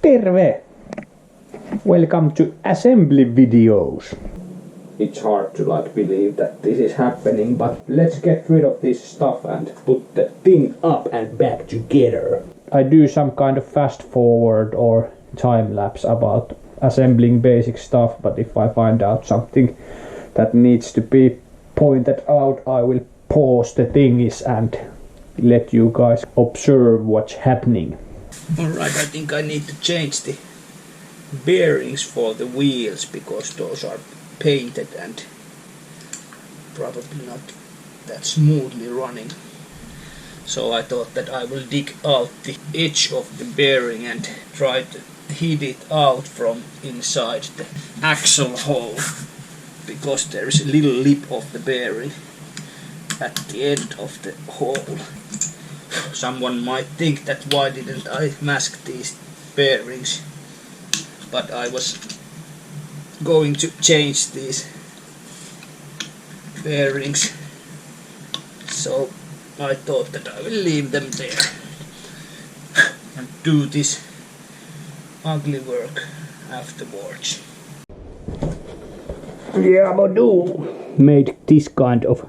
Terve! Welcome to assembly videos. It's hard to believe that this is happening, but let's get rid of this stuff and put the thing up and back together. I do some kind of fast forward or time lapse about assembling basic stuff, but if I find out something that needs to be pointed out, I will pause the thingies and let you guys observe what's happening. Alright, I think I need to change the bearings for the wheels because those are painted and probably not that smoothly running. So I thought that I will dig out the edge of the bearing and try to heat it out from inside the axle hole, because there is a little lip of the bearing at the end of the hole. Someone might think that why didn't I mask these bearings, but I was going to change these bearings, so I thought that I will leave them there and do this ugly work afterwards. Yabadoo! Made this kind of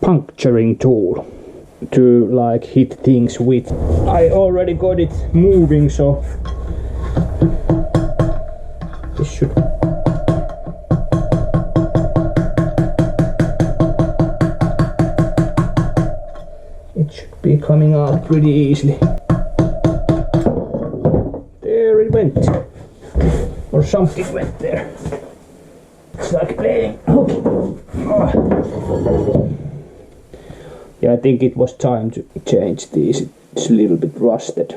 puncturing tool to hit things with. I already got it moving, so this should be coming out pretty easily. There it went, or something went there. It's like playing hooky. Yeah, I think it was time to change these. It's a little bit rusted.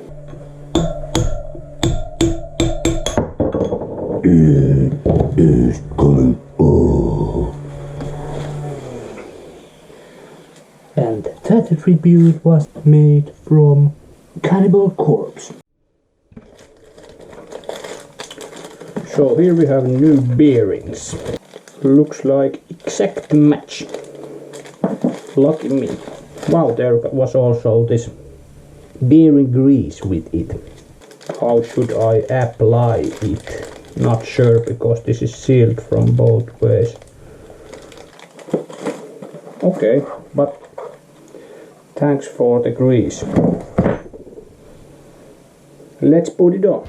It is coming off. And that tribute was made from Cannibal Corpse. So here we have new bearings. Looks like exact match. Lucky me. Wow, there was also this bearing grease with it. How should I apply it? Not sure, because this is sealed from both ways. Okay, but thanks for the grease. Let's put it on.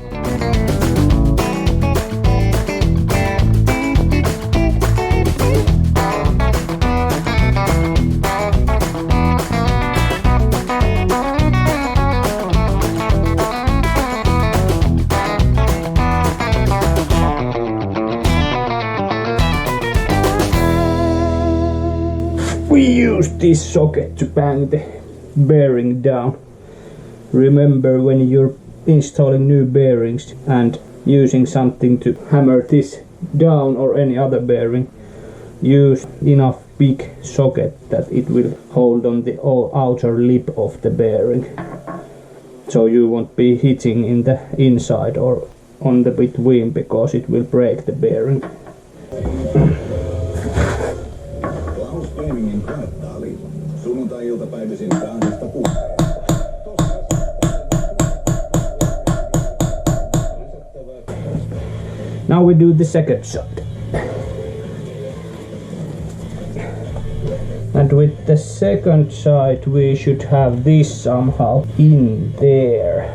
We use this socket to bang the bearing down. Remember, when you're installing new bearings and using something to hammer this down or any other bearing, use enough big socket that it will hold on the outer lip of the bearing, so you won't be hitting in the inside or on the between, because it will break the bearing. Now we do the second side. And with the second side we should have this somehow in there.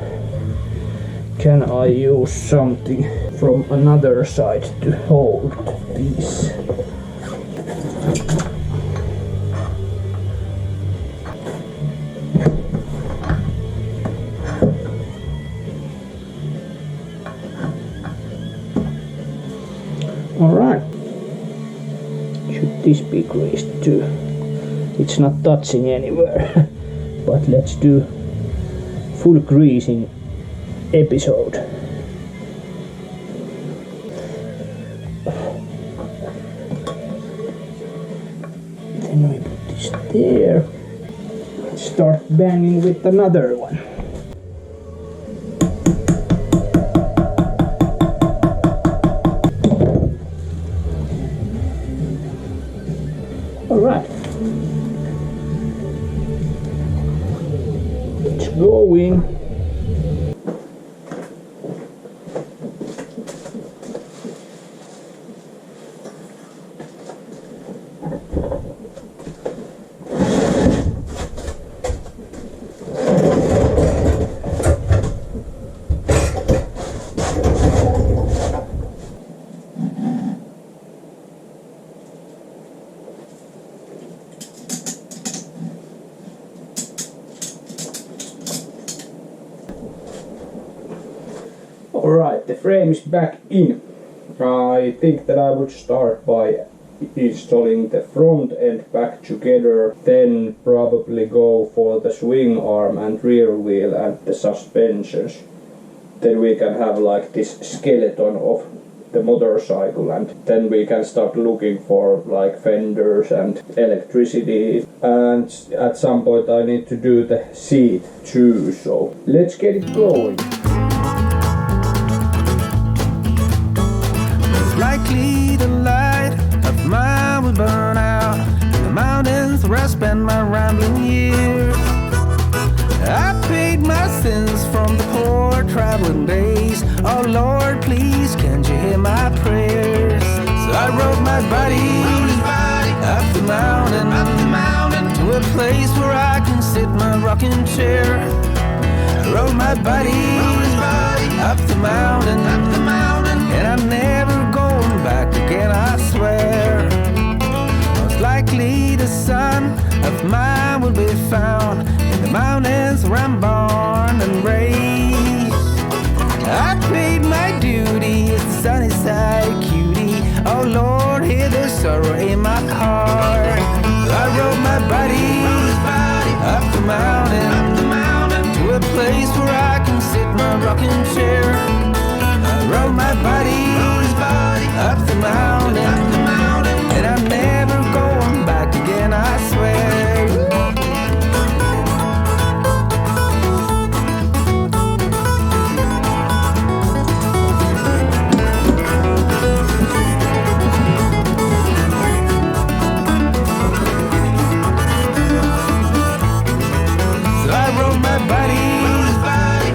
Can I use something from another side to hold this? Alright, should this be greased too? It's not touching anywhere, but let's do full greasing episode. Then we put this there, start banging with another one. Alright, it's going. Alright, the frame is back in. I think that I would start by installing the front end back together, then probably go for the swing arm and rear wheel and the suspensions. Then we can have like this skeleton of the motorcycle, and then we can start looking for like fenders and electricity, and at some point I need to do the seat too, so let's get it going. Likely the light of mine will burn out in the mountains where I spend my rambling years. I paid my sins from the poor traveling days. Oh Lord, please, can't you hear my prayers? So I rode my body up the mountain to a place where I can sit my rocking chair. I rode my body up the mountain, and I'm never going back again, I swear. Most likely the son of mine will be found in the mountains where I'm born and raised. I paid my duty as the sunny side cutie. Oh Lord, hear the sorrow in my heart. I rode my body up the mountain to a place where I can sit my rocking chair. I rode my body up the mountain, and I'm never going back again, I swear. So I rode my body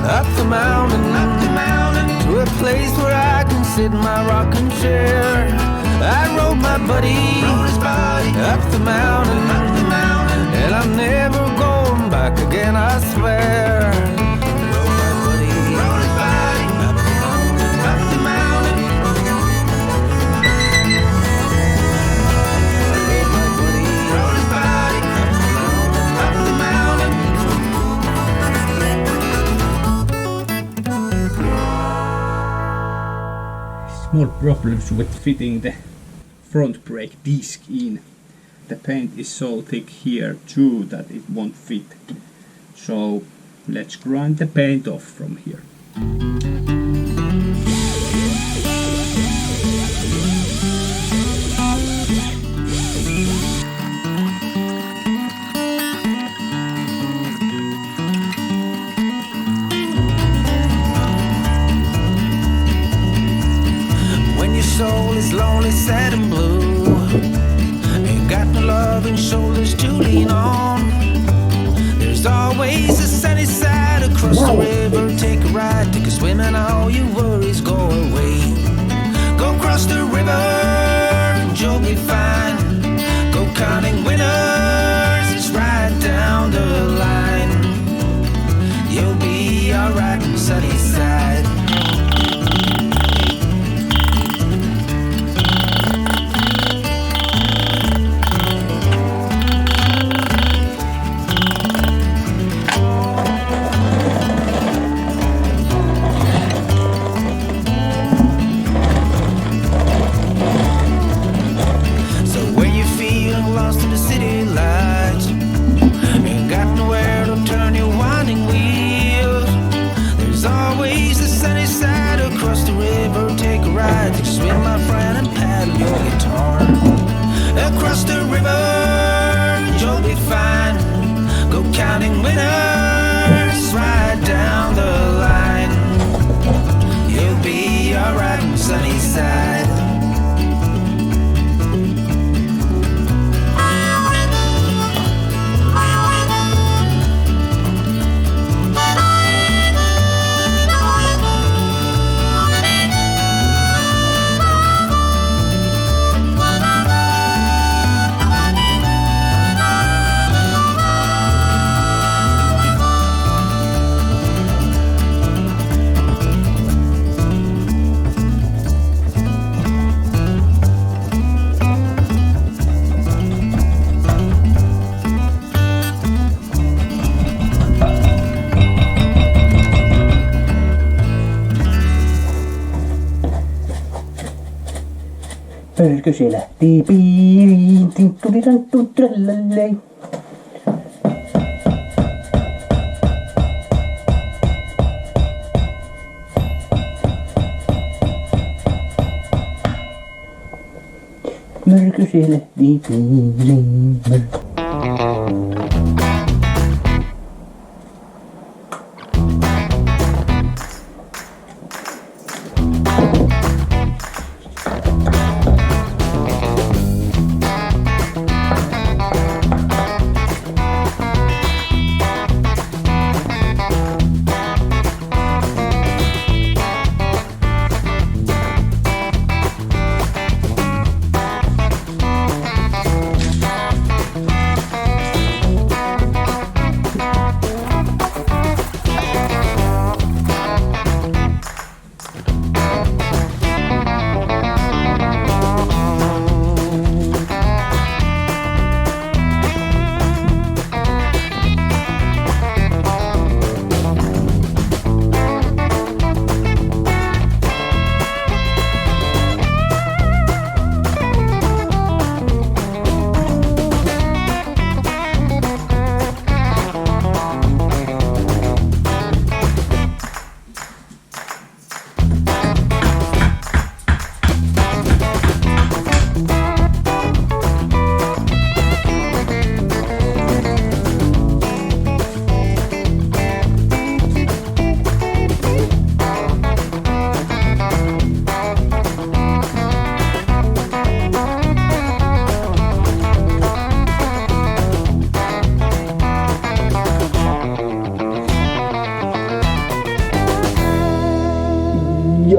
up the mountain to a place where I can sit in my rocking chair. I rode my buddy up the mountain, and I'm never going back again, I swear. Rode my buddy up the mountain. I rode my buddy up the mountain. Small problems with fitting the front brake disc in. The paint is so thick here too that it won't fit. So let's grind the paint off from here. Soul is lonely, sad and blue. Ain't got no love and shoulders to lean on. There's always a sunny side across the river. Take a ride, take a swim, and all your worries go away. Go cross the river and you'll be fine. Go counting winners, it's right down the line. You'll be alright on the sunny side. Across the river, you'll be fine. Go counting winners, right down the line. You'll be alright on the sunny side. Pölkö se lähti piiriin, tinttuliranttu trallallei. Mörkö se lähti piiriin.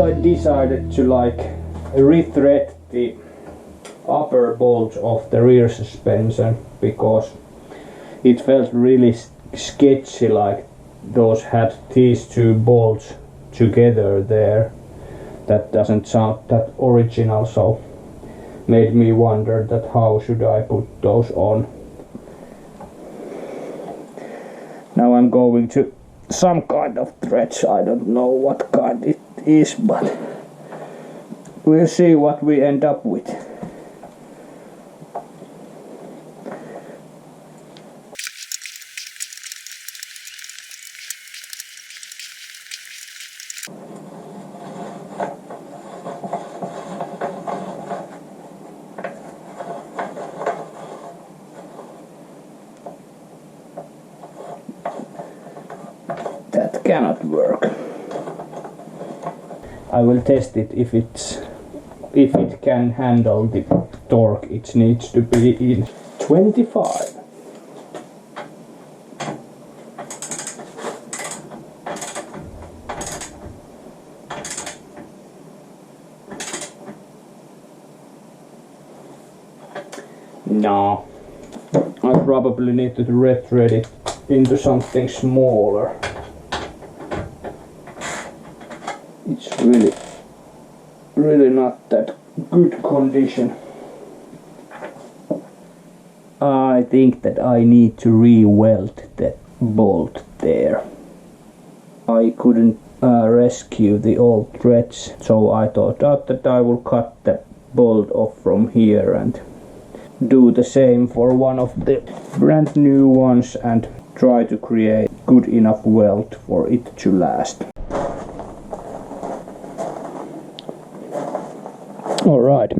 I decided to rethread the upper bolts of the rear suspension because it felt really sketchy, like those had these two bolts together there. That doesn't sound that original, so made me wonder that how should I put those on. Now I'm going to some kind of threads. I don't know what kind it is, but we'll see what we end up with. That cannot work. I will test it if it can handle the torque. It needs to be in 25. No, I probably need to rethread it into something smaller. It's really not that good condition. I think that I need to re-weld that bolt there. I couldn't rescue the old threads, so I thought out that I will cut the bolt off from here and do the same for one of the brand new ones and try to create good enough weld for it to last. All right.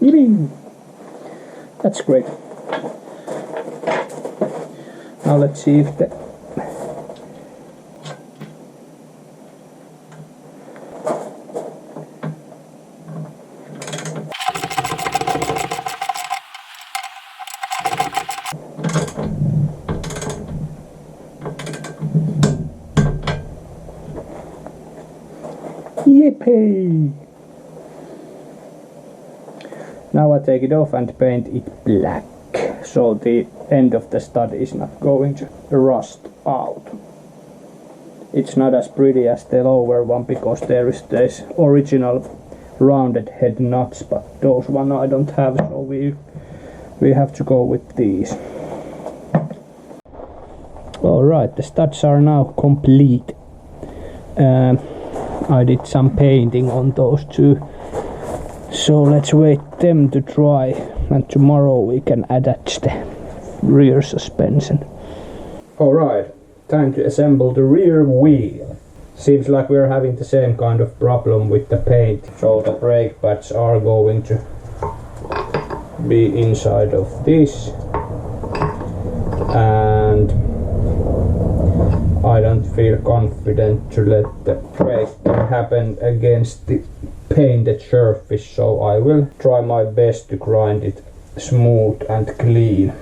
Yippee! That's great. Now let's see if the Yippee! Now I take it off and paint it black, so the end of the stud is not going to rust out. It's not as pretty as the lower one because there is this original rounded head nuts, but those one I don't have, so we have to go with these. Alright, the studs are now complete. I did some painting on those two, so let's wait them to dry, and tomorrow we can attach the rear suspension. Alright, time to assemble the rear wheel. Seems like we're having the same kind of problem with the paint, so the brake pads are going to be inside of this, and I don't feel confident to let the brake happen against the painted surface, so I will try my best to grind it smooth and clean.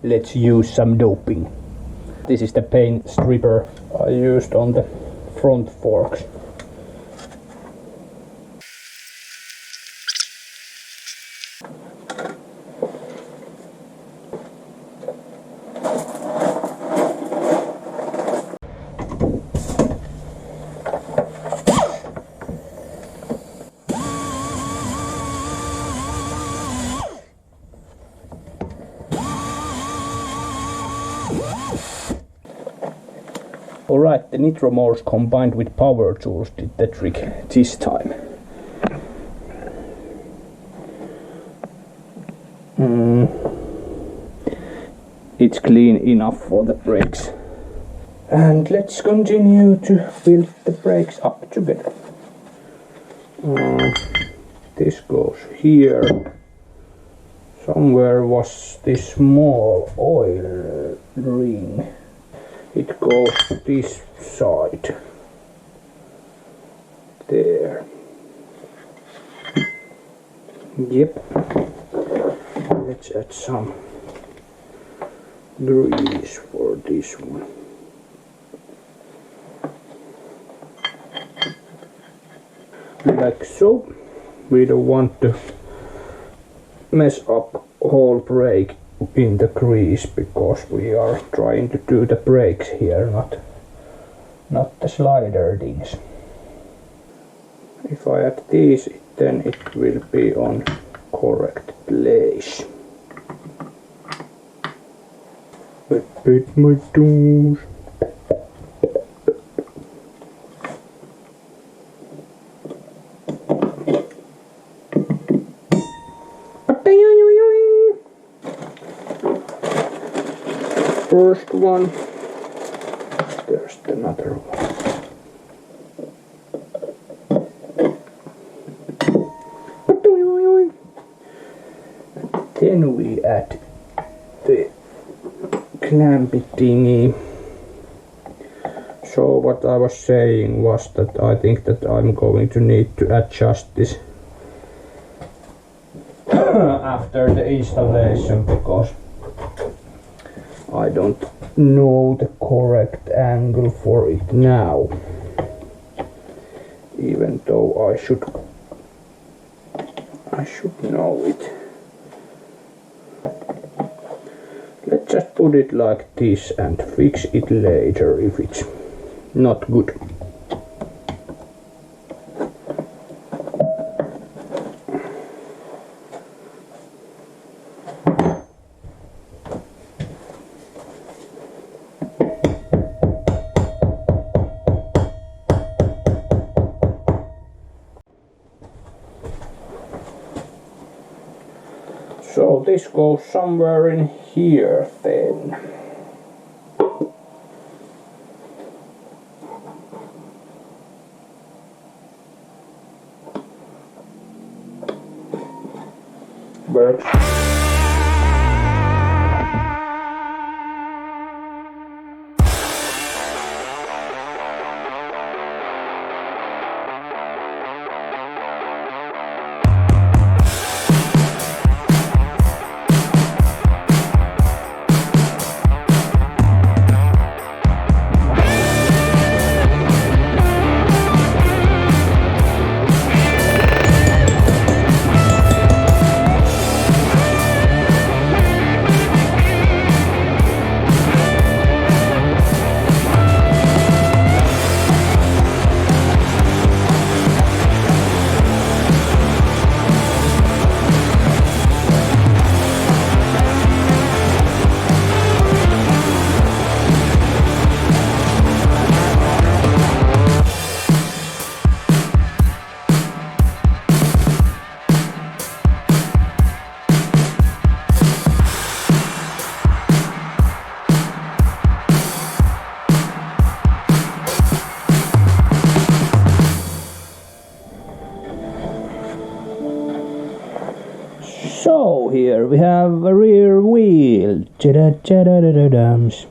Let's use some doping. This is the paint stripper I used on the front forks. Alright, the nitro motors combined with power tools did the trick this time. It's clean enough for the brakes. And let's continue to build the brakes up together. This goes here. Somewhere was this small oil ring. It goes this side. There. Yep. Let's add some grease for this one. Like so. We don't want to mess up whole brake in the grease because we are trying to do the brakes here, not the slider things. If I add these, then it will be on correct place. I paid my dues. First one, there's another one. And then we add the clampy thingy. So what I was saying was that I think that I'm going to need to adjust this after the installation because I don't know the correct angle for it now, even though I should know it. Let's just put it like this and fix it later if it's not good. So this goes somewhere in here then. Works. So here we have a rear wheel. Cha-da-cha-da-da-da-dums.